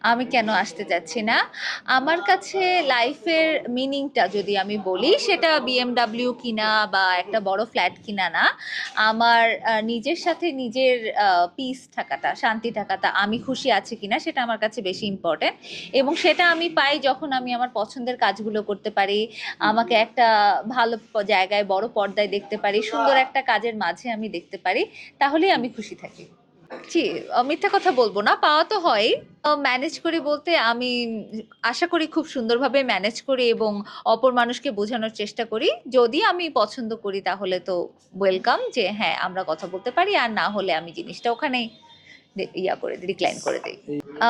আমি কেন আসতে চাচ্ছি না? আমার কাছে লাইফের মিনিংটা যদি আমি বলি সেটা BMW কিনা বা একটা বড় ফ্ল্যাট কিনা না। আমার নিজের সাথে নিজের পিস থাকাটা, শান্তি থাকাটা, আমি খুশি আছি কিনা সেটা আমার কাছে বেশি ইম্পর্টেন্ট এবং সেটা আমি পাই যখন আমি আমার পছন্দের কাজগুলো করতে পারি। আমাকে একটা ভালো জায়গায় বড় পর্দায় দেখতে পারি, সুন্দর একটা কাজের মাঝে আমি দেখতে পারি, তাহলেই আমি খুশি থাকি। জি, মিথ্যা কথা বলব না। পাওয়া তো হয়ই। ম্যানেজ করি বলতে আমি আশা করি খুব সুন্দরভাবে ম্যানেজ করি এবং অপর মানুষকে বোঝানোর চেষ্টা করি। যদি আমি পছন্দ করি তাহলে তো ওয়েলকাম যে হ্যাঁ, আমরা কথা বলতে পারি। আর না হলে আমি জিনিসটা ওখানেই ইয়া করে দিই, ডিক্লাইন করে দেই। আ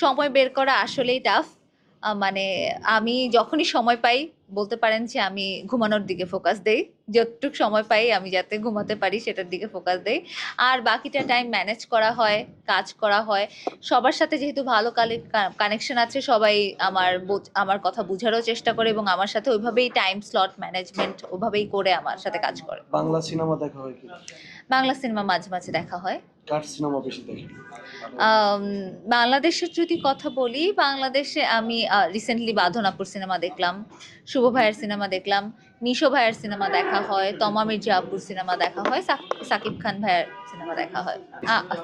সময় বের করা আসলেই টাফ। মানে আমি যখনই সময় পাই বলতে পারেন যে আমি ঘুমানোর দিকে ফোকাস দেই। যতটুক সময় পাই আমি যাতে ঘুমাতে পারি সেটার দিকে ফোকাস দেই। আর বাকিটা টাইম ম্যানেজ করা হয়, কাজ করা হয়। সবার সাথে যেহেতু ভালো কানেকশন আছে সবাই আমার কথা বুঝারও চেষ্টা করে এবং আমার সাথে ওইভাবেই টাইম স্লট ম্যানেজমেন্ট ওভাবেই করে আমার সাথে কাজ করে। বাংলা সিনেমা দেখা হয় কি? বাংলা সিনেমা মাঝে, মাঝে দেখা হয়। কার সিনেমা বেশি দেখেন? আম বাংলাদেশের যদি কথা বলি, বাংলাদেশে আমি রিসেন্টলি বাঁধন আপুর সিনেমা দেখলাম, শুভ ভাইয়ের সিনেমা দেখলাম, নিশো ভাইয়ের সিনেমা দেখা হয়, তমা মির্জা আপুর সিনেমা দেখা হয়, সাকিব খান ভাইয়ের সিনেমা দেখা হয়। আ আ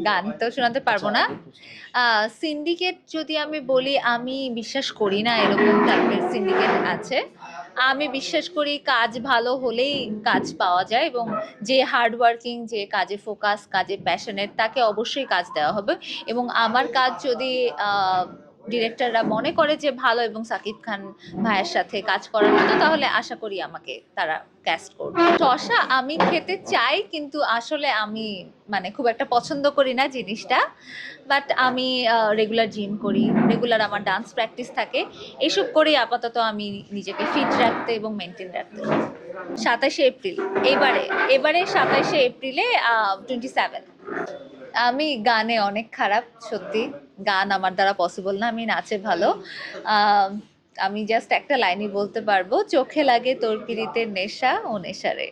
গান তো শোনাতে পারব আচ্ছা, না। আগের প্রশ্ন। সিন্ডিকেট যদি আমি বলি, আমি বিশ্বাস করি না এরকম টাইপের সিন্ডিকেট আছে। আমি বিশ্বাস করি কাজ ভালো হলেই কাজ পাওয়া যায় এবং যে হার্ড ওয়ার্কিং, যে কাজে ফোকাস, কাজে প্যাশনেট তাকে অবশ্যই কাজ দেওয়া হবে এবং আমার কাজ যদি ডিরেক্টররা মনে করে যে ভালো এবং সাকিব খান ভাইয়ের সাথে কাজ করার মতো তাহলে আশা করি আমাকে তারা ক্যাস্ট করবে। শশা আমি খেতে চাই কিন্তু আসলে আমি মানে খুব একটা পছন্দ করি না জিনিসটা। বাট আমি রেগুলার জিম করি, রেগুলার আমার ডান্স প্র্যাকটিস থাকে। এসব করেই আপাতত আমি নিজেকে ফিট রাখতে এবং মেনটেন রাখতে। 27শে এপ্রিল এবারে 27শে এপ্রিলে 27। আমি গানে অনেক খারাপ সত্যি। গান আমার দ্বারা পসিবল না। আমি নাচে ভালো। আহ, আমি জাস্ট একটা লাইনই বলতে পারবো, চোখে লাগে তোর পিরিতের নেশা ও নেশারে।